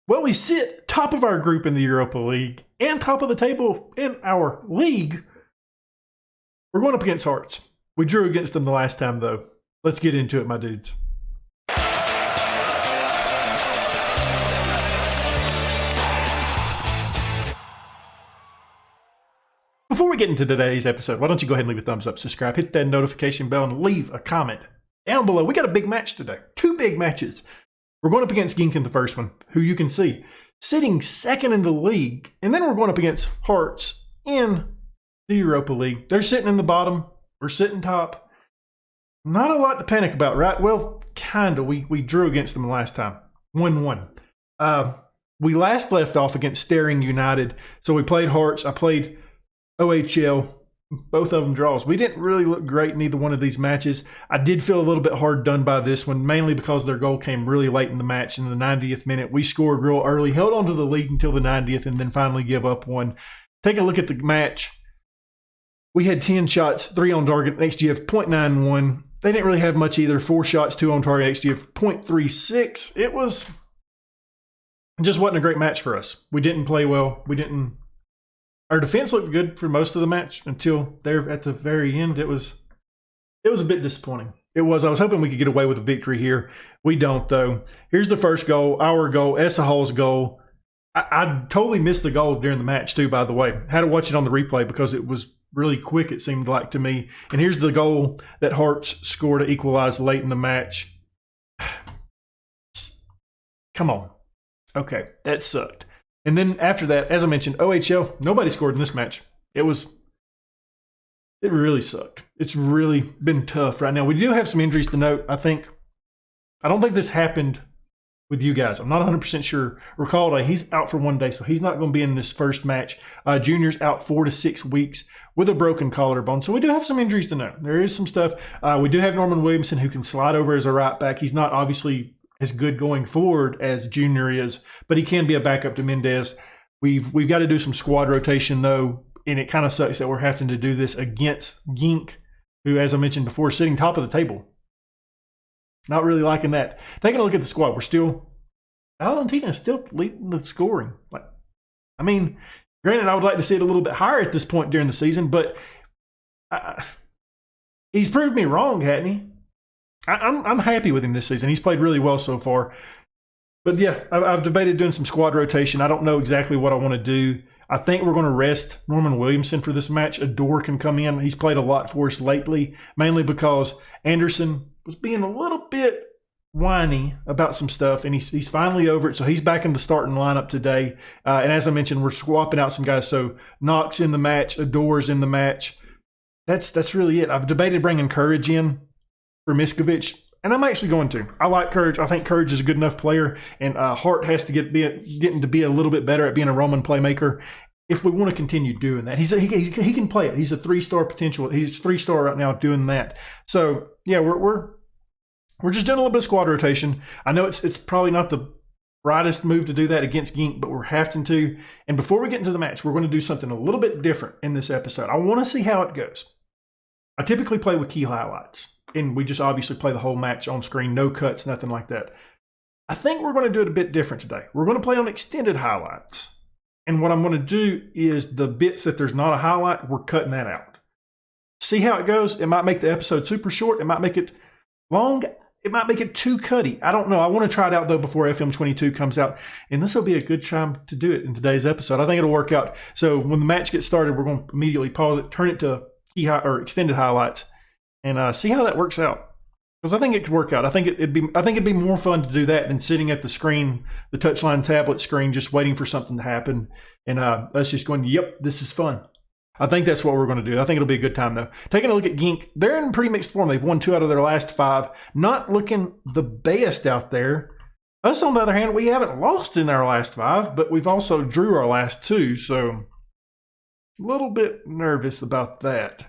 Well, we sit top of our group in the Europa League and top of the table in our league. We're going up against Hearts. We drew against them the last time, though. Let's get into it, my dudes. Before we get into today's episode, why don't you go ahead and leave a thumbs up, subscribe, hit that notification bell, and leave a comment down below. We got a big match today. 2 big matches. We're going up against Genk in the first one, who you can see sitting second in the league. And then we're going up against Hearts in the Europa League. They're sitting in the bottom. We're sitting top. Not a lot to panic about, right? Well, kind of. We drew against them last time. 1-1. We last left off against Staring United. So we played Hearts. I played OHL. Both of them draws. We didn't really look great in either one of these matches. I did feel a little bit hard done by this one, mainly because their goal came really late in the match in the 90th minute. We scored real early, held on to the lead until the 90th, and then finally give up one. Take a look at the match. We had 10 shots, 3 on target, XG of 0.91. They didn't really have much either. 4 shots, 2 on target, XG of 0.36. It just wasn't a great match for us. We didn't play well. Our defense looked good for most of the match until there at the very end. It was a bit disappointing. It was. I was hoping we could get away with a victory here. We don't, though. Here's the first goal, our goal, Esa Hall's goal. I totally missed the goal during the match, too, by the way. Had to watch it on the replay because it was really quick, it seemed like to me. And here's the goal that Hearts scored to equalize late in the match. Come on. Okay, that sucked. And then after that, as I mentioned, OHL, nobody scored in this match. It really sucked. It's really been tough right now. We do have some injuries to note, I think. I don't think this happened with you guys. I'm not 100% sure. Recall, he's out for 1 day, so he's not going to be in this first match. Junior's out 4 to 6 weeks with a broken collarbone. So we do have some injuries to note. There is some stuff. We do have Norman Williamson who can slide over as a right back. He's not obviously as good going forward as Junior is, but he can be a backup to Mendez. We've got to do some squad rotation, though, and it kind of sucks that we're having to do this against Genk, who, as I mentioned before, is sitting top of the table. Not really liking that. Taking a look at the squad, Valentina is still leading the scoring. Granted, I would like to see it a little bit higher at this point during the season, but he's proved me wrong, hadn't he? I'm happy with him this season. He's played really well so far. But yeah, I've debated doing some squad rotation. I don't know exactly what I want to do. I think we're going to rest Norman Williamson for this match. Adore can come in. He's played a lot for us lately, mainly because Anderson was being a little bit whiny about some stuff, and he's finally over it. So he's back in the starting lineup today. And as I mentioned, we're swapping out some guys. So Knox in the match, Adore's in the match. That's really it. I've debated bringing Courage in for Miskovic, and I'm actually going to. I like Courage. I think Courage is a good enough player, and Hart has to getting to be a little bit better at being a Roman playmaker if we want to continue doing that. He can play it. He's a 3-star potential. He's 3-star right now doing that. So yeah, we're just doing a little bit of squad rotation. I know it's probably not the brightest move to do that against Genk, but we're having to. And before we get into the match, we're going to do something a little bit different in this episode. I want to see how it goes. I typically play with key highlights. And we just obviously play the whole match on screen, no cuts, nothing like that. I think we're going to do it a bit different today. We're going to play on extended highlights. And what I'm going to do is the bits that there's not a highlight, we're cutting that out. See how it goes. It might make the episode super short. It might make it long. It might make it too cutty. I don't know. I want to try it out, though, before FM22 comes out. And this will be a good time to do it in today's episode. I think it'll work out. So when the match gets started, we're going to immediately pause it, turn it to extended highlights, and see how that works out. Because I think it could work out. I think it'd be more fun to do that than sitting at the screen, the touchline tablet screen, just waiting for something to happen. And us just going, yep, this is fun. I think that's what we're going to do. I think it'll be a good time, though. Taking a look at Genk, they're in pretty mixed form. They've won 2 out of their last 5. Not looking the best out there. Us, on the other hand, we haven't lost in our last 5, but we've also drew our last 2. So a little bit nervous about that.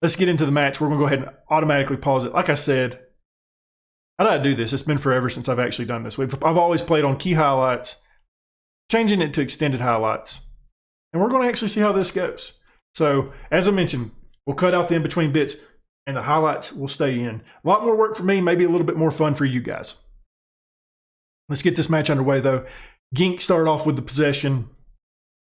Let's get into the match. We're going to go ahead and automatically pause it. Like I said, how did I do this? It's been forever since I've actually done this. I've always played on key highlights, changing it to extended highlights. And we're going to actually see how this goes. So, as I mentioned, we'll cut out the in-between bits, and the highlights will stay in. A lot more work for me, maybe a little bit more fun for you guys. Let's get this match underway, though. Gink started off with the possession.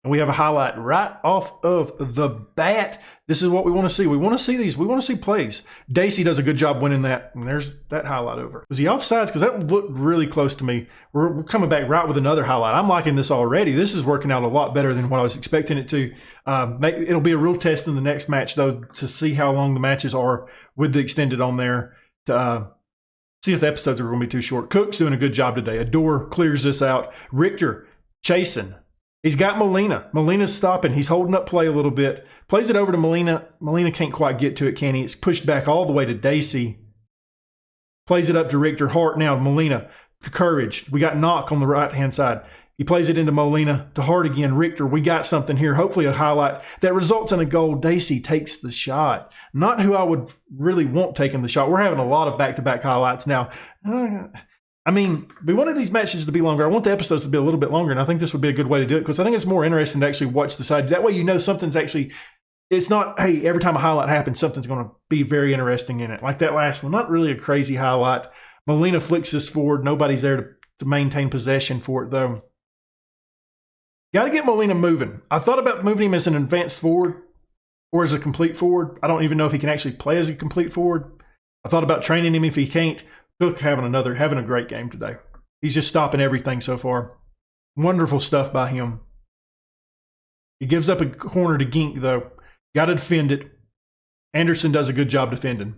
And we have a highlight right off of the bat. This is what we want to see. We want to see these. We want to see plays. Daegu does a good job winning that. And there's that highlight over. Was he offsides? Because that looked really close to me. We're coming back right with another highlight. I'm liking this already. This is working out a lot better than what I was expecting it to. It'll be a real test in the next match, though, to see how long the matches are with the extended on there. To see if the episodes are going to be too short. Cook's doing a good job today. Adore clears this out. Richter chasing. He's got Molina. Molina's stopping. He's holding up play a little bit. Plays it over to Molina. Molina can't quite get to it, can he? It's pushed back all the way to Daegu. Plays it up to Richter. Hart now to Molina. To Courage. We got Knock on the right-hand side. He plays it into Molina. To Hart again. Richter. We got something here. Hopefully a highlight that results in a goal. Daegu takes the shot. Not who I would really want taking the shot. We're having a lot of back-to-back highlights now. I mean, we wanted these matches to be longer. I want the episodes to be a little bit longer, and I think this would be a good way to do it because I think it's more interesting to actually watch the side. That way you know something's actually – it's not, hey, every time a highlight happens, something's going to be very interesting in it. Like that last one, not really a crazy highlight. Molina flicks this forward. Nobody's there to maintain possession for it, though. Got to get Molina moving. I thought about moving him as an advanced forward or as a complete forward. I don't even know if he can actually play as a complete forward. I thought about training him if he can't. Cook having a great game today. He's just stopping everything so far. Wonderful stuff by him. He gives up a corner to Gink, though. Got to defend it. Anderson does a good job defending.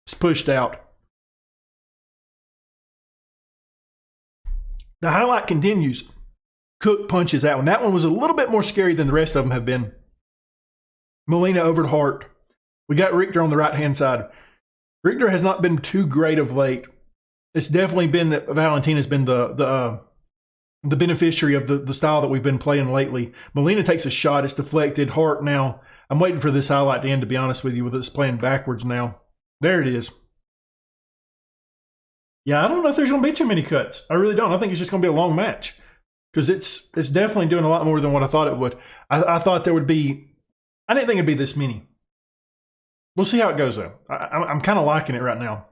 It's pushed out. The highlight continues. Cook punches that one. That one was a little bit more scary than the rest of them have been. Molina over to Hart. We got Richter on the right-hand side. Richter has not been too great of late. It's definitely been that Valentin has been the beneficiary of the style that we've been playing lately. Molina takes a shot. It's deflected. Hart now. I'm waiting for this highlight to end, to be honest with you, with us playing backwards now. There it is. Yeah, I don't know if there's going to be too many cuts. I really don't. I think it's just going to be a long match because it's definitely doing a lot more than what I thought it would. I thought there would be – I didn't think it would be this many. We'll see how it goes, though. I'm kind of liking it right now.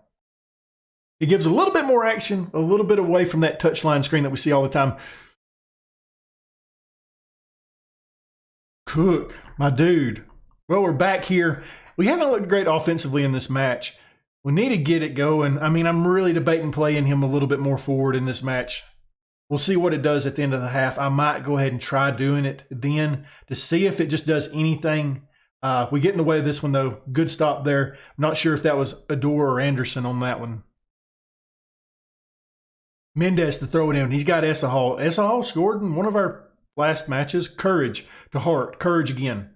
It gives a little bit more action, a little bit away from that touchline screen that we see all the time. Cook, my dude. Well, we're back here. We haven't looked great offensively in this match. We need to get it going. I mean, I'm really debating playing him a little bit more forward in this match. We'll see what it does at the end of the half. I might go ahead and try doing it then to see if it just does anything. We get in the way of this one, though. Good stop there. I'm not sure if that was Adore or Anderson on that one. Mendez to throw it in. He's got Essahall. Essahall scored in one of our last matches. Courage to Hart. Courage again.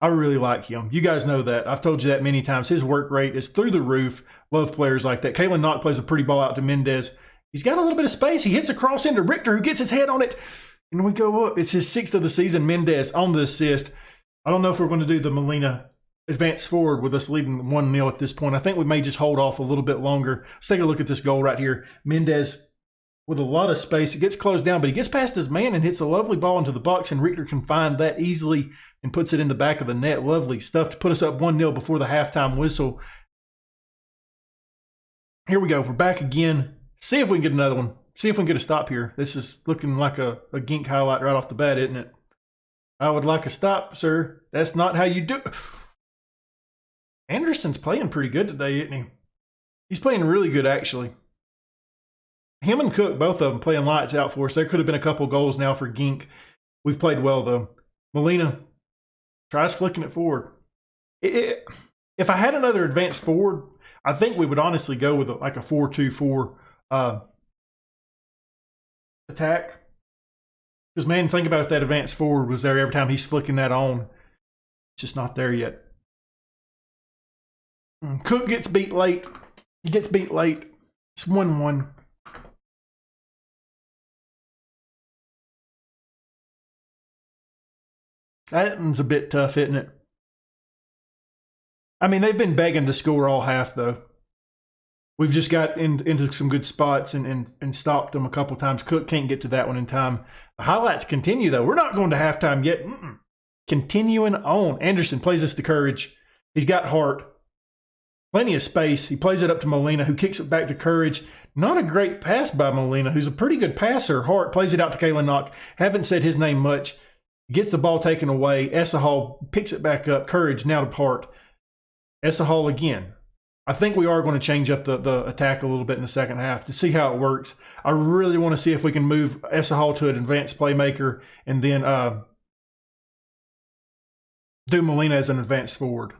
I really like him. You guys know that. I've told you that many times. His work rate is through the roof. Love players like that. Kalen Knock plays a pretty ball out to Mendez. He's got a little bit of space. He hits a cross into Richter, who gets his head on it. And we go up. It's his 6th of the season. Mendez on the assist. I don't know if we're going to do the Molina advance forward with us leading 1-0 at this point. I think we may just hold off a little bit longer. Let's take a look at this goal right here. Mendez with a lot of space. It gets closed down, but he gets past his man and hits a lovely ball into the box, and Richter can find that easily and puts it in the back of the net. Lovely stuff to put us up 1-0 before the halftime whistle. Here we go. We're back again. See if we can get another one. See if we can get a stop here. This is looking like a Gink highlight right off the bat, isn't it? I would like a stop, sir. That's not how you do it. Anderson's playing pretty good today, isn't he? He's playing really good, actually. Him and Cook, both of them, playing lights out for us. There could have been a couple goals now for Gink. We've played well, though. Molina tries flicking it forward. If I had another advanced forward, I think we would honestly go with like a 4-2-4 attack. Because, man, think about if that advanced forward was there every time he's flicking that on. It's just not there yet. Cook gets beat late. He gets beat late. It's 1-1. That one's a bit tough, isn't it? I mean, they've been begging to score all half, though. We've just got into some good spots and stopped them a couple times. Cook can't get to that one in time. The highlights continue, though. We're not going to halftime yet. Continuing on. Anderson plays us to Courage. He's got Hart. Plenty of space. He plays it up to Molina, who kicks it back to Courage. Not a great pass by Molina, who's a pretty good passer. Hart plays it out to Kalen Knock. Haven't said his name much. Gets the ball taken away. Essahall picks it back up. Courage now to Hart. Essahall again. I think we are going to change up the attack a little bit in the second half to see how it works. I really want to see if we can move Essahall to an advanced playmaker and then do Molina as an advanced forward.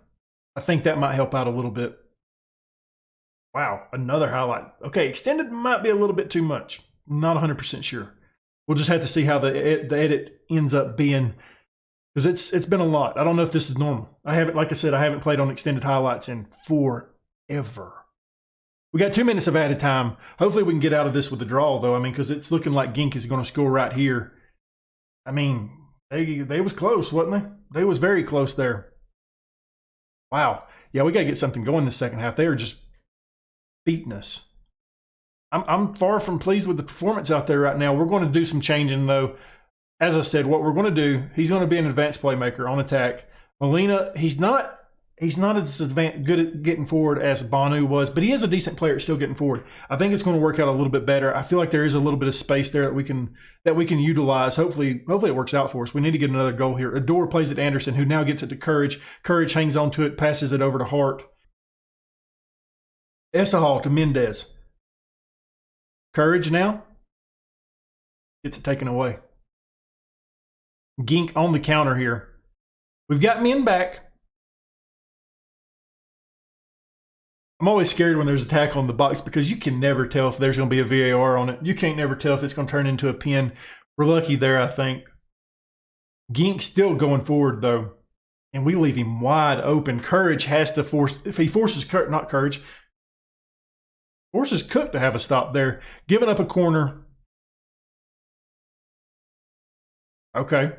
I think that might help out a little bit. Wow, another highlight. Okay, extended might be a little bit too much. Not 100% sure. We'll just have to see how the edit ends up being, because it's been a lot. I don't know if this is normal. I haven't, like I said, I haven't played on extended highlights in forever. We got 2 minutes of added time. Hopefully we can get out of this with a draw, though. I mean, because it's looking like Gink is going to score right here. I mean, they was close, wasn't they? They was very close there. Wow. Yeah, we got to get something going this second half. They are just beating us. I'm far from pleased with the performance out there right now. We're going to do some changing, though. As I said, what we're going to do, he's going to be an advanced playmaker on attack. Molina, he's not as good at getting forward as Banu was, but he is a decent player at still getting forward. I think it's going to work out a little bit better. I feel like there is a little bit of space there that we can utilize. Hopefully it works out for us. We need to get another goal here. Adore plays it to Anderson, who now gets it to Courage. Courage hangs on to it, passes it over to Hart. Essahall to Mendez. Courage now gets it taken away. Gink on the counter here. We've got men back. I'm always scared when there's a tackle on the box because you can never tell if there's going to be a VAR on it. You can't never tell if it's going to turn into a pin. We're lucky there, I think. Gink's still going forward, though, and we leave him wide open. Courage has to force, if he forces, not Courage, forces Cook to have a stop there, giving up a corner. Okay.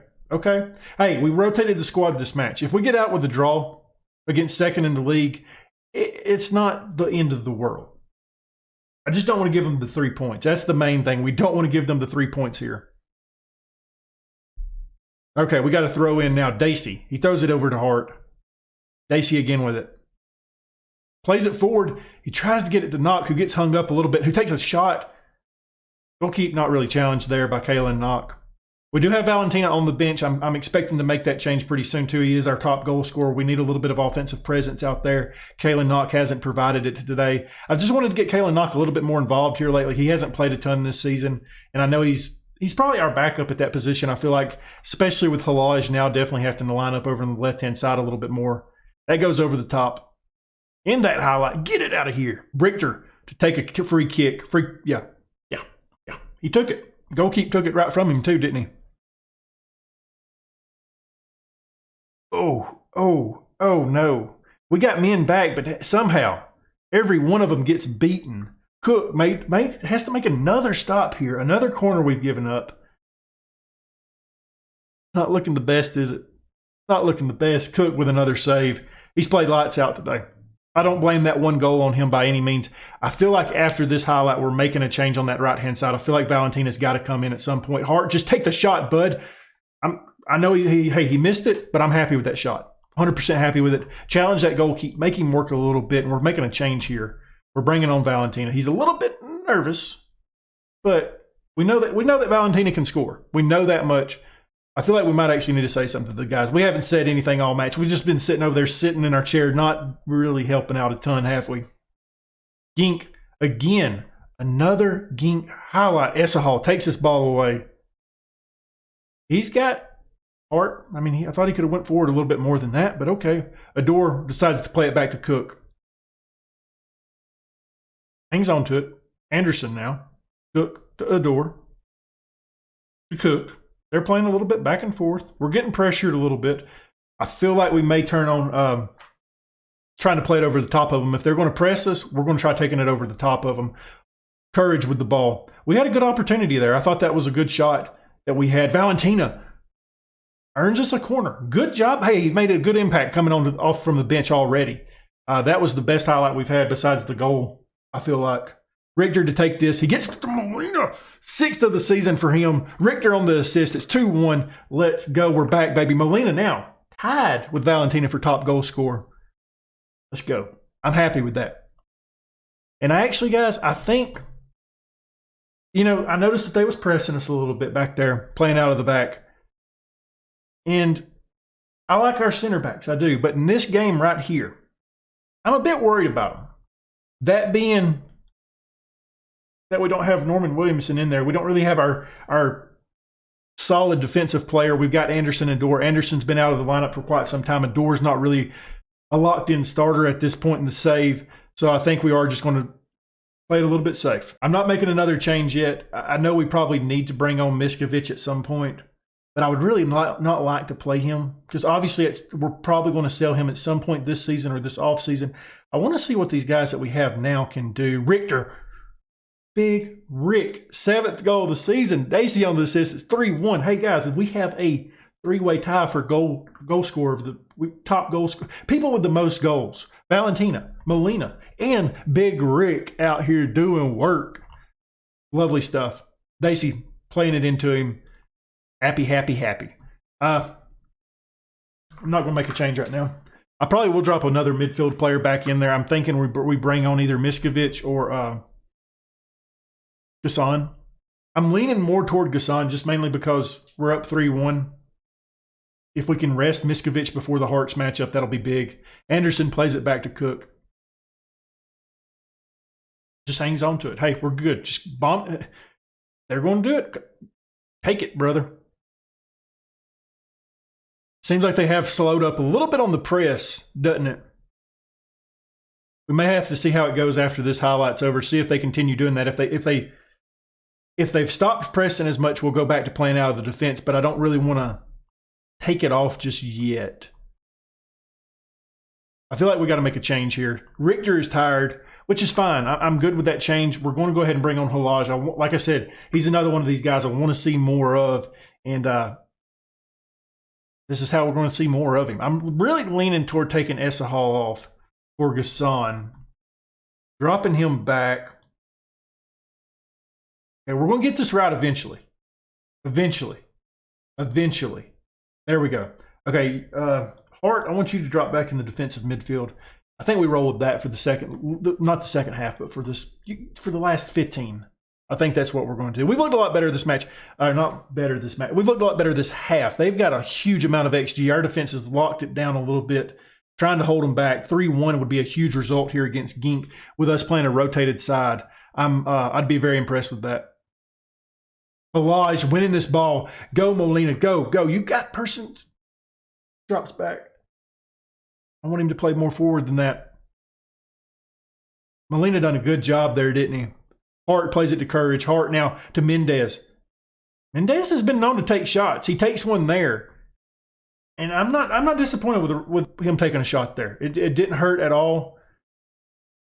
Hey, we rotated the squad this match. If we get out with a draw against second in the league, it's not the end of the world. I just don't want to give them the 3 points. That's the main thing. We don't want to give them the 3 points here. Okay, we got to throw in now Dacey. He throws it over to Hart. Dacey again with it. Plays it forward. He tries to get it to Knock, who gets hung up a little bit, who takes a shot. Goalkeeper not really challenged there by Kalen Knock. We do have Valentina on the bench. I'm expecting to make that change pretty soon, too. He is our top goal scorer. We need a little bit of offensive presence out there. Kalen Knock hasn't provided it today. I just wanted to get Kalen Knock a little bit more involved here lately. He hasn't played a ton this season, and I know he's probably our backup at that position. I feel like, especially with Halaj now, definitely have to line up over on the left-hand side a little bit more. That goes over the top. In that highlight, get it out of here. Richter to take a free kick. Yeah. He took it. Goalkeeper took it right from him, too, didn't he? Oh no. We got men back, but somehow every one of them gets beaten. Cook has to make another stop here. Another corner we've given up. Not looking the best, is it? Not looking the best. Cook with another save. He's played lights out today. I don't blame that one goal on him by any means. I feel like after this highlight, we're making a change on that right-hand side. I feel like Valentina's got to come in at some point. Hart, just take the shot, bud. I know he missed it, but I'm happy with that shot. 100% happy with it. Challenge that goalkeeper, make him work a little bit, and we're making a change here. We're bringing on Valentina. He's a little bit nervous, but we know that Valentina can score. We know that much. I feel like we might actually need to say something to the guys. We haven't said anything all match. We've just been sitting over there, sitting in our chair, not really helping out a ton, have we? Gink, again, another Gink highlight. Essahall takes this ball away. He's got Hart. I mean, I thought he could have went forward a little bit more than that, but okay. Adore decides to play it back to Cook. Hangs on to it. Anderson now. Cook to Adore. To Cook. They're playing a little bit back and forth. We're getting pressured a little bit. I feel like we may turn on trying to play it over the top of them. If they're going to press us, we're going to try taking it over the top of them. Courage with the ball. We had a good opportunity there. I thought that was a good shot that we had. Valentina earns us a corner. Good job. Hey, he made a good impact coming off from the bench already. That was the best highlight we've had besides the goal, I feel like. Richter to take this. He gets to Molina. 6th of the season for him. Richter on the assist. It's 2-1. Let's go. We're back, baby. Molina now tied with Valentina for top goal scorer. Let's go. I'm happy with that. And I actually, guys, I think, I noticed that they was pressing us a little bit back there, playing out of the back. And I like our center backs, I do. But in this game right here, I'm a bit worried about them. That being that we don't have Norman Williamson in there. We don't really have our solid defensive player. We've got Anderson and Dorr. Anderson's been out of the lineup for quite some time, and Dorr's not really a locked-in starter at this point in the save. So I think we are just going to play it a little bit safe. I'm not making another change yet. I know we probably need to bring on Miskovic at some point, but I would really not like to play him because obviously we're probably going to sell him at some point this season or this offseason. I want to see what these guys that we have now can do. Richter, Big Rick, 7th goal of the season. Daisy on the assist. It's 3-1. Hey, guys, if we have a three-way tie for goal scorer of the top goal scorer, people with the most goals, Valentina, Molina, and Big Rick out here doing work. Lovely stuff. Daisy playing it into him. Happy. I'm not going to make a change right now. I probably will drop another midfield player back in there. I'm thinking we bring on either Miskovic or Gasson. I'm leaning more toward Gasson just mainly because we're up 3-1. If we can rest Miskovic before the Hearts matchup, that'll be big. Anderson plays it back to Cook. Just hangs on to it. Hey, we're good. Just bomb. They're going to do it. Take it, brother. Seems like they have slowed up a little bit on the press, doesn't it? We may have to see how it goes after this highlight's over. See if they continue doing that. If they've stopped pressing as much, we'll go back to playing out of the defense. But I don't really want to take it off just yet. I feel like we got to make a change here. Richter is tired, which is fine. I'm good with that change. We're going to go ahead and bring on Halaj. Like I said, he's another one of these guys I want to see more of. And this is how we're going to see more of him. I'm really leaning toward taking Esahal off for Gasson. Dropping him back. Okay, we're going to get this right eventually. Eventually. There we go. Okay, Hart, I want you to drop back in the defensive midfield. I think we roll with that for not the second half, but for the last 15. I think that's what we're going to do. We've looked a lot better this match. Not better this match. We've looked a lot better this half. They've got a huge amount of XG. Our defense has locked it down a little bit, trying to hold them back. 3-1 would be a huge result here against Gink with us playing a rotated side. I'd be very impressed with that. Halaj winning this ball. Go, Molina. Go. You got person. Drops back. I want him to play more forward than that. Molina done a good job there, didn't he? Hart plays it to Courage. Hart now to Mendez. Mendez has been known to take shots. He takes one there. And I'm not disappointed with him taking a shot there. It didn't hurt at all.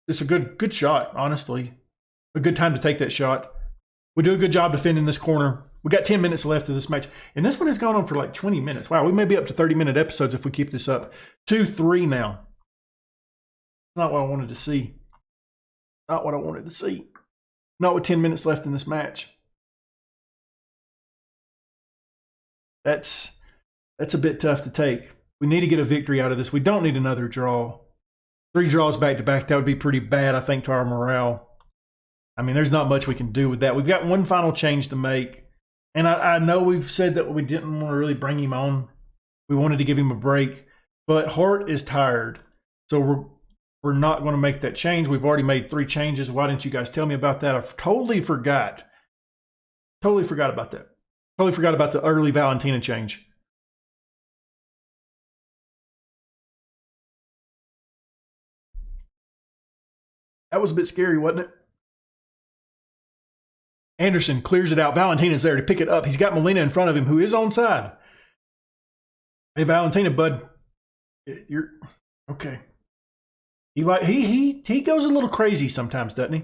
It's a good shot, honestly. A good time to take that shot. We do a good job defending this corner. We got 10 minutes left of this match. And this one has gone on for like 20 minutes. Wow, we may be up to 30-minute episodes if we keep this up. 2-3 now. Not what I wanted to see. Not what I wanted to see. Not with 10 minutes left in this match. That's a bit tough to take. We need to get a victory out of this. We don't need another draw. 3 draws back-to-back, that would be pretty bad, I think, to our morale. I mean, there's not much we can do with that. We've got one final change to make. And I know we've said that we didn't want to really bring him on. We wanted to give him a break. But Hart is tired. So we're not going to make that change. We've already made 3 changes. Why didn't you guys tell me about that? I totally forgot. Totally forgot about that. Totally forgot about the early Valentina change. That was a bit scary, wasn't it? Anderson clears it out. Valentina's there to pick it up. He's got Molina in front of him, who is onside. Hey, Valentina, bud. You're okay. He goes a little crazy sometimes, doesn't he?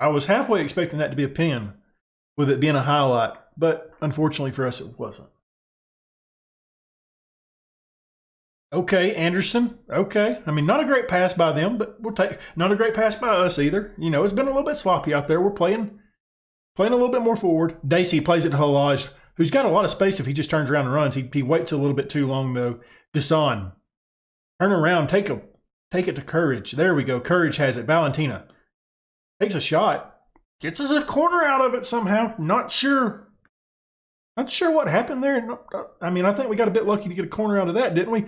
I was halfway expecting that to be a pin, with it being a highlight, but unfortunately for us, it wasn't. Okay, Anderson. Okay. I mean, not a great pass by them, but we'll take not a great pass by us either. You know, it's been a little bit sloppy out there. We're playing a little bit more forward. Daisy plays it to Halaj, who's got a lot of space if he just turns around and runs. He waits a little bit too long, though. Gasson. Turn around. Take it to Courage. There we go. Courage has it. Valentina takes a shot. Gets us a corner out of it somehow. Not sure what happened there. I mean, I think we got a bit lucky to get a corner out of that, didn't we?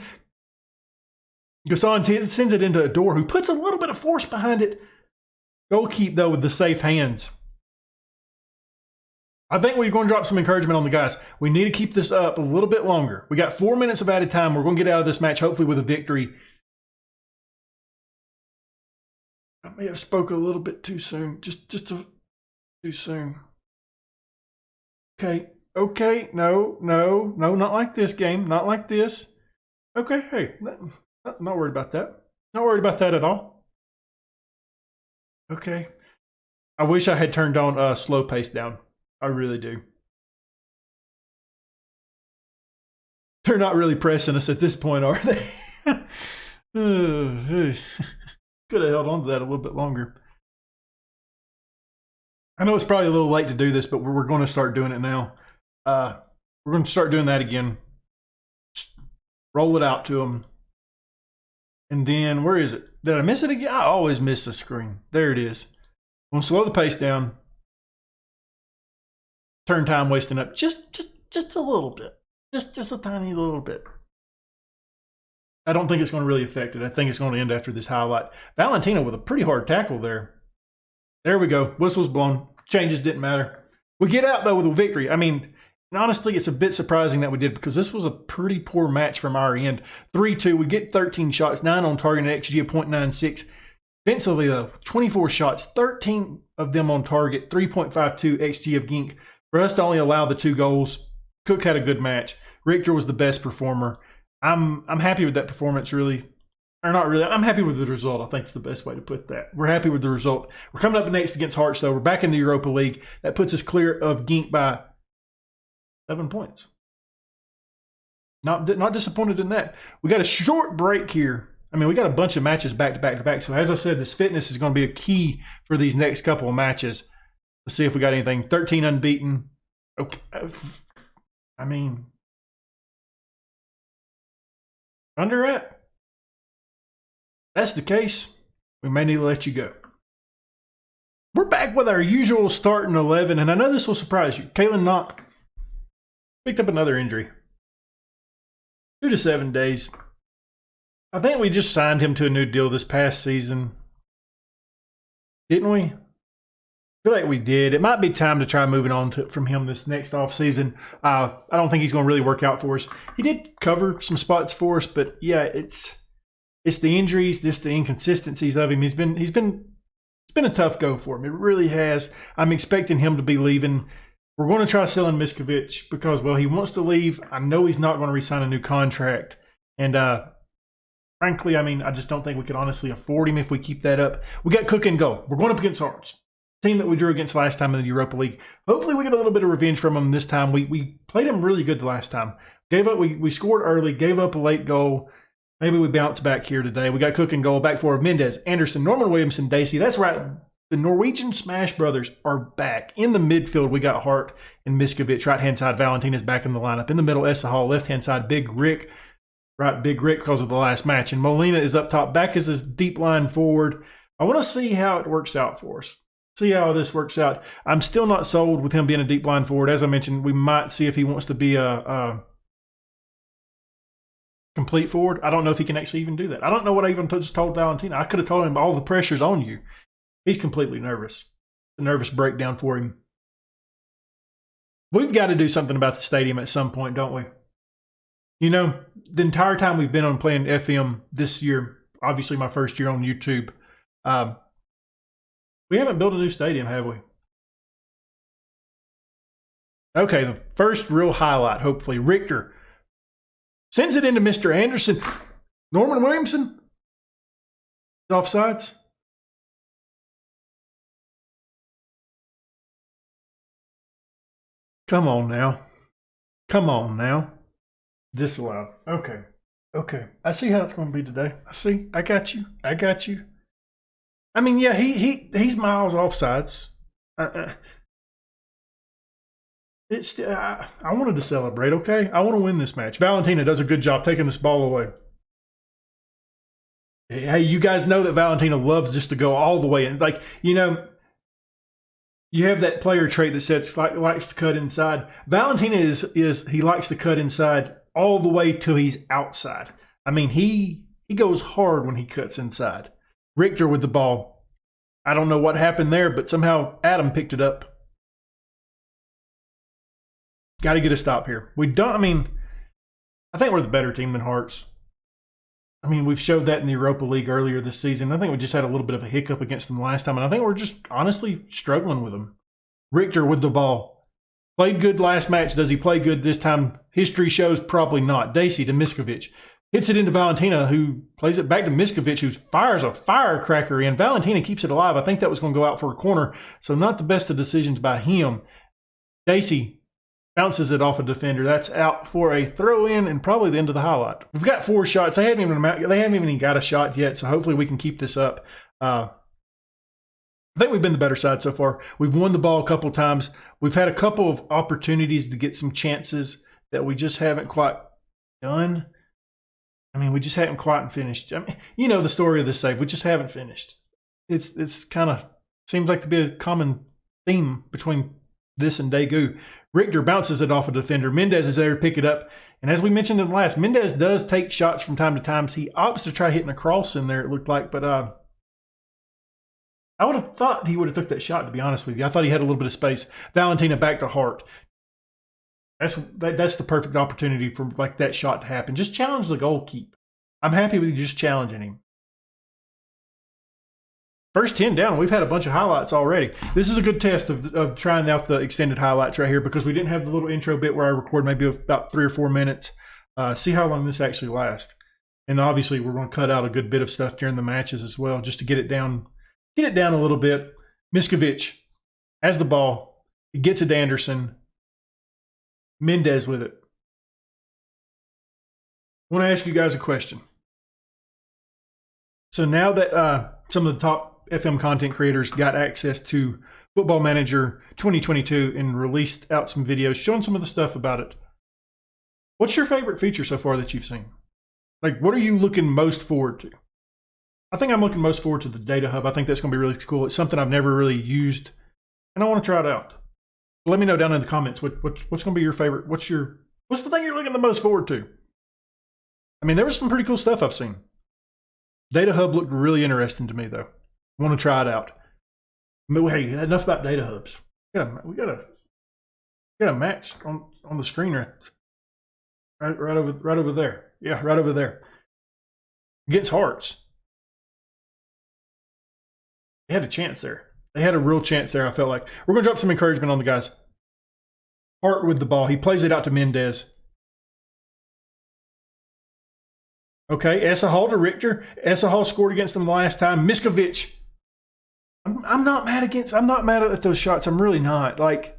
Gasson sends it into Adore, who puts a little bit of force behind it. Goal keep, though, with the safe hands. I think we're going to drop some encouragement on the guys. We need to keep this up a little bit longer. We got 4 minutes of added time. We're going to get out of this match, hopefully, with a victory. I may have spoke a little bit too soon. Just too soon. Okay. No, not like this game. Not like this. Okay, hey, not worried about that. Not worried about that at all. Okay. I wish I had turned on slow pace down. I really do. They're not really pressing us at this point, are they? Could have held on to that a little bit longer. I know it's probably a little late to do this, but we're going to start doing it now. We're going to start doing that again. Just roll it out to them. And then, where is it? Did I miss it again? I always miss the screen. There it is. I'm going to slow the pace down. Turn time wasting up just a little bit. Just a tiny little bit. I don't think it's going to really affect it. I think it's going to end after this highlight. Valentina with a pretty hard tackle there. There we go. Whistle's blown. Changes didn't matter. We get out, though, with a victory. I mean, honestly, it's a bit surprising that we did because this was a pretty poor match from our end. 3-2. We get 13 shots, 9 on target, and XG of 0.96. Defensively, though, 24 shots, 13 of them on target, 3.52 XG of Gink. For us to only allow the 2 goals, Cook had a good match. Richter was the best performer. I'm happy with that performance, really. Or not really. I'm happy with the result. I think it's the best way to put that. We're happy with the result. We're coming up next against Hearts, though. We're back in the Europa League. That puts us clear of Gink by 7 points. Not disappointed in that. We got a short break here. I mean, we got a bunch of matches back to back to back. So as I said, this fitness is going to be a key for these next couple of matches. Let's see if we got anything. 13 unbeaten. Okay. I mean, under it. That's the case. We may need to let you go. We're back with our usual starting 11, and I know this will surprise you. Kalen Knock picked up another injury. 2 to 7 days. I think we just signed him to a new deal this past season. Didn't we? I feel like we did. It might be time to try moving on from him this next offseason. I don't think he's going to really work out for us. He did cover some spots for us, but yeah, it's the injuries, just the inconsistencies of him. It's been a tough go for him. It really has. I'm expecting him to be leaving. We're going to try selling Miskovic because, well, he wants to leave. I know he's not going to re-sign a new contract. And frankly, I mean, I just don't think we could honestly afford him if we keep that up. We got Cook and goal. We're going up against Hearts. Team that we drew against last time in the Europa League. Hopefully we get a little bit of revenge from them this time. We played them really good the last time. We scored early, gave up a late goal. Maybe we bounce back here today. We got Cook and goal, back forward. Mendez, Anderson, Norman Williamson, Dacey. That's right. The Norwegian Smash Brothers are back. In the midfield, we got Hart and Miskovic. Right-hand side, Valentina's back in the lineup. In the middle, Esahal. Left-hand side, Big Rick. Right, Big Rick because of the last match. And Molina is up top. Back as his deep line forward. I want to see how it works out for us. See how this works out. I'm still not sold with him being a deep line forward. As I mentioned, we might see if he wants to be a complete forward. I don't know if he can actually even do that. I don't know what I even just told Valentina. I could have told him all the pressure's on you. He's completely nervous. It's a nervous breakdown for him. We've got to do something about the stadium at some point, don't we? You know, the entire time we've been on playing FM this year, obviously my first year on YouTube, we haven't built a new stadium, have we? Okay, the first real highlight, hopefully. Richter sends it into Mr. Anderson. Norman Williamson. Offsides. Come on now. Come on now. Disallowed. Okay. Okay. I see how it's going to be today. I see. I got you. I got you. I mean, yeah, he's miles offsides. I wanted to celebrate, okay? I want to win this match. Valentina does a good job taking this ball away. Hey, you guys know that Valentina loves just to go all the way in. It's like, you know, you have that player trait that says likes to cut inside. Valentina is he likes to cut inside all the way till he's outside. I mean, he goes hard when he cuts inside. Richter with the ball. I don't know what happened there, but somehow Adam picked it up. Got to get a stop here. I think we're the better team than Hearts. I mean, we've showed that in the Europa League earlier this season. I think we just had a little bit of a hiccup against them last time, and I think we're just honestly struggling with them. Richter with the ball. Played good last match. Does he play good this time? History shows probably not. Daisy to Miskovic. Hits it into Valentina, who plays it back to Miskovic, who fires a firecracker in. Valentina keeps it alive. I think that was going to go out for a corner, so not the best of decisions by him. Daisy bounces it off a defender. That's out for a throw-in and probably the end of the highlight. We've got 4 shots. They haven't even got a shot yet, so hopefully we can keep this up. I think we've been the better side so far. We've won the ball a couple times. We've had a couple of opportunities to get some chances that we just haven't quite done. I mean, we just haven't quite finished. I mean, you know the story of this save. We just haven't finished. It's kind of seems like to be a common theme between this and Daegu. Richter bounces it off a defender. Mendez is there to pick it up. And as we mentioned in the last, Mendez does take shots from time to time. He opts to try hitting a cross in there, it looked like. But I would have thought he would have took that shot, to be honest with you. I thought he had a little bit of space. Valentina back to Hart. That's the perfect opportunity for like that shot to happen. Just challenge the goalkeeper. I'm happy with you just challenging him. First 10 down, we've had a bunch of highlights already. This is a good test of trying out the extended highlights right here because we didn't have the little intro bit where I record maybe about 3 or 4 minutes. See how long this actually lasts. And obviously we're going to cut out a good bit of stuff during the matches as well just to get it down a little bit. Miskovic has the ball. He gets it to Anderson. Mendez with it. I want to ask you guys a question. So now that some of the top FM content creators got access to Football Manager 2022 and released out some videos showing some of the stuff about it, what's your favorite feature so far that you've seen? Like, what are you looking most forward to? I think I'm looking most forward to the Data Hub. I think that's going to be really cool. It's something I've never really used, and I want to try it out. Let me know down in the comments what's going to be your favorite. What's the thing you're looking the most forward to? I mean, there was some pretty cool stuff I've seen. Data Hub looked really interesting to me, though. I want to try it out. But hey, enough about Data Hubs. We got a match on the screen right over there. Yeah, right over there. Against Hearts. They had a chance there. They had a real chance there, I felt like. We're going to drop some encouragement on the guys. Hart with the ball. He plays it out to Mendez. Okay, Esahal to Richter. Esahal scored against them last time. Miskovic. I'm not mad at those shots. I'm really not. Like,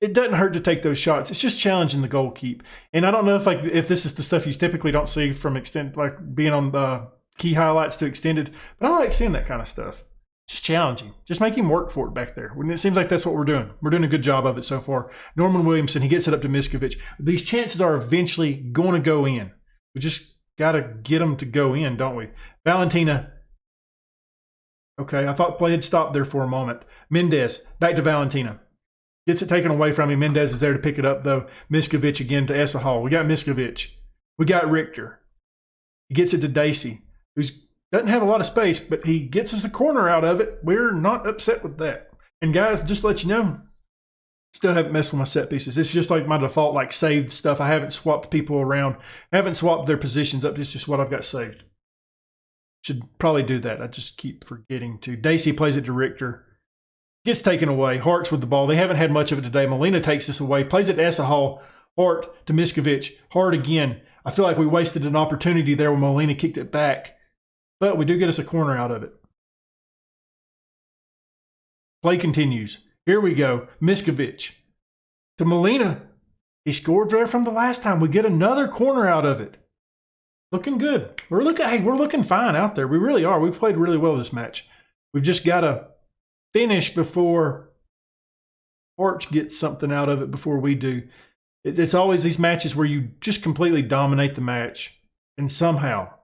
it doesn't hurt to take those shots. It's just challenging the goalkeeper. And I don't know if this is the stuff you typically don't see from extended, like being on the key highlights to extended, but I like seeing that kind of stuff. Just challenging. Just make him work for it back there. It seems like that's what we're doing. We're doing a good job of it so far. Norman Williamson, he gets it up to Miskovic. These chances are eventually going to go in. We just got to get them to go in, don't we? Valentina. Okay, I thought play had stopped there for a moment. Mendez, back to Valentina. Gets it taken away from him. Mendez is there to pick it up, though. Miskovic again to Esahal. We got Miskovic. We got Richter. He gets it to Daisy, who doesn't have a lot of space, but he gets us a corner out of it. We're not upset with that. And guys, just to let you know, still haven't messed with my set pieces. It's just like my default, like saved stuff. I haven't swapped people around. I haven't swapped their positions up. It's just what I've got saved. Should probably do that. I just keep forgetting to. Daisy plays it to Richter. Gets taken away. Hart's with the ball. They haven't had much of it today. Molina takes this away. Plays it to Esahal. Hart to Miskovic. Hart again. I feel like we wasted an opportunity there when Molina kicked it back. But we do get us a corner out of it. Play continues. Here we go. Miskovic to Molina. He scored there from the last time. We get another corner out of it. Looking good. We're looking fine out there. We really are. We've played really well this match. We've just got to finish before Arch gets something out of it before we do. It's always these matches where you just completely dominate the match, and somehow,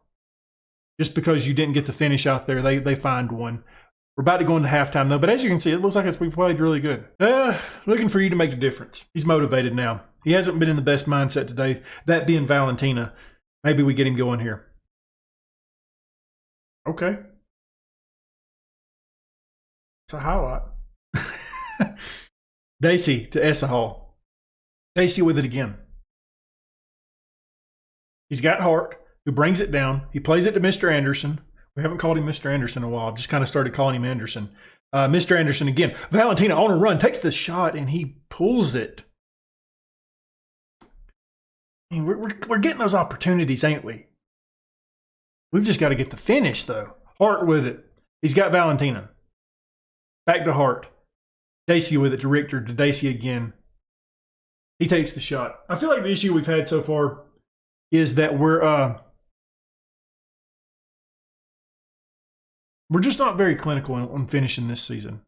just because you didn't get the finish out there, they find one. We're about to go into halftime, though, but as you can see, it looks like we've played really good. Looking for you to make the difference. He's motivated now. He hasn't been in the best mindset today, that being Valentina. Maybe we get him going here. Okay. It's a highlight. Daisy to Essahal. Daisy with it again. He's got Hart, who brings it down. He plays it to Mr. Anderson. We haven't called him Mr. Anderson in a while. I've just kind of started calling him Anderson. Mr. Anderson again. Valentina on a run, takes the shot, and he pulls it. I mean, we're getting those opportunities, ain't we? We've just got to get the finish, though. Hart with it. He's got Valentina. Back to Hart. Daisy with it to Richter, to Daisy again. He takes the shot. I feel like the issue we've had so far is that we're just not very clinical on finishing this season.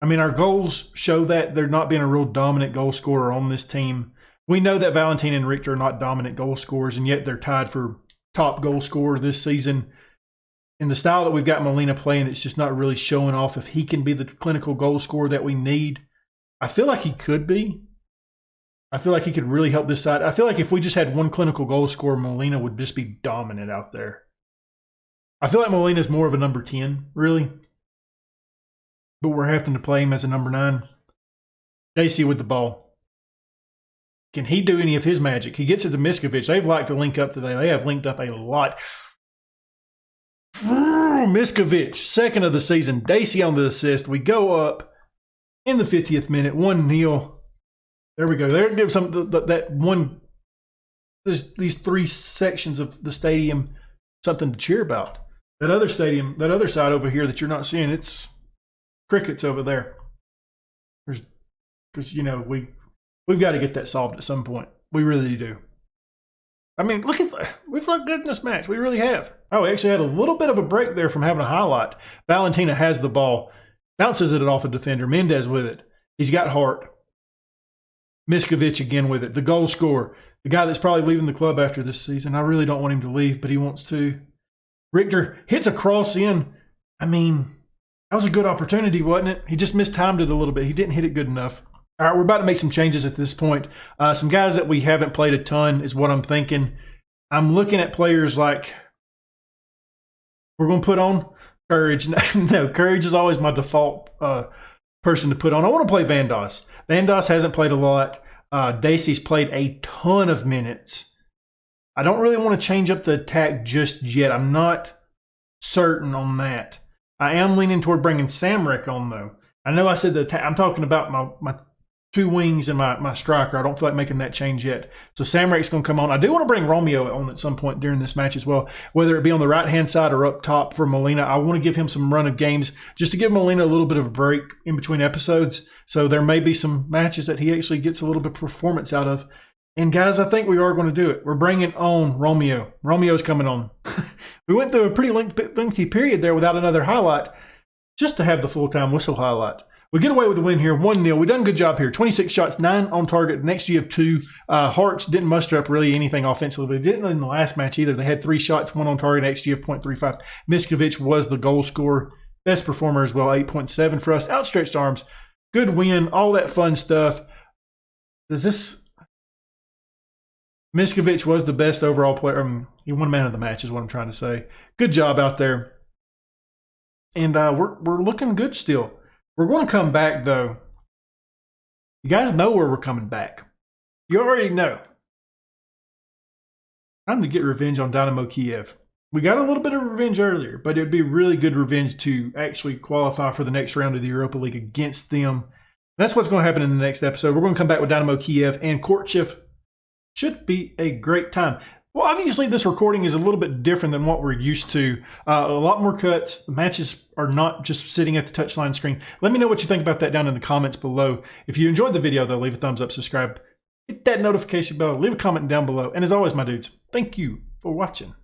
I mean, our goals show that they're not being a real dominant goal scorer on this team. We know that Valentina and Richter are not dominant goal scorers, and yet they're tied for top goal scorer this season. In the style that we've got Molina playing, it's just not really showing off if he can be the clinical goal scorer that we need. I feel like he could be. I feel like he could really help this side. I feel like if we just had one clinical goal scorer, Molina would just be dominant out there. I feel like Molina's more of a number 10, really. But we're having to play him as a number 9. Daisy with the ball. Can he do any of his magic? He gets it to Miskovic. They've liked to link up today. They have linked up a lot. Miskovic, second of the season. Daisy on the assist. We go up in the 50th minute, 1-0. There we go. There gives some that one. There's these 3 sections of the stadium something to cheer about. That other stadium, that other side over here that you're not seeing, it's crickets over there. Because you know we've got to get that solved at some point. We really do. I mean, look at that. We've looked good in this match. We really have. Oh, we actually had a little bit of a break there from having a highlight. Valentina has the ball, bounces it off a defender. Mendez with it. He's got Hart. Miskovic again with it. The goal scorer. The guy that's probably leaving the club after this season. I really don't want him to leave, but he wants to. Richter hits a cross in. I mean, that was a good opportunity, wasn't it? He just mistimed it a little bit. He didn't hit it good enough. All right, we're about to make some changes at this point. Some guys that we haven't played a ton is what I'm thinking. I'm looking at players like we're going to put on Courage. No, Courage is always my default person to put on. I want to play Van Doss. Van Doss hasn't played a lot. Dacey's played a ton of minutes. I don't really want to change up the attack just yet. I'm not certain on that. I am leaning toward bringing Samrek on, though. I know I said the attack. I'm talking about my 2 wings and my striker. I don't feel like making that change yet. So Samrek's going to come on. I do want to bring Romeo on at some point during this match as well, whether it be on the right-hand side or up top for Molina. I want to give him some run of games just to give Molina a little bit of a break in between episodes. So there may be some matches that he actually gets a little bit of performance out of. And guys, I think we are going to do it. We're bringing on Romeo. Romeo's coming on. We went through a pretty lengthy period there without another highlight just to have the full-time whistle highlight. We get away with the win here, 1-0. We've done a good job here. 26 shots, 9 on target. Next you have 2. Hearts didn't muster up really anything offensively. They didn't in the last match either. They had 3 shots, 1 on target, XG of 0.35. Miskovic was the goal scorer. Best performer as well, 8.7 for us. Outstretched arms. Good win, all that fun stuff. Miskovic was the best overall player. He won man of the match is what I'm trying to say. Good job out there. And we're looking good still. We're going to come back, though. You guys know where we're coming back. You already know. Time to get revenge on Dynamo Kiev. We got a little bit of revenge earlier, but it would be really good revenge to actually qualify for the next round of the Europa League against them. That's what's going to happen in the next episode. We're going to come back with Dynamo Kiev and Korchev. Should be a great time. Well, obviously, this recording is a little bit different than what we're used to. A lot more cuts. The matches are not just sitting at the touchline screen. Let me know what you think about that down in the comments below. If you enjoyed the video, though, leave a thumbs up, subscribe, hit that notification bell, leave a comment down below. And as always, my dudes, thank you for watching.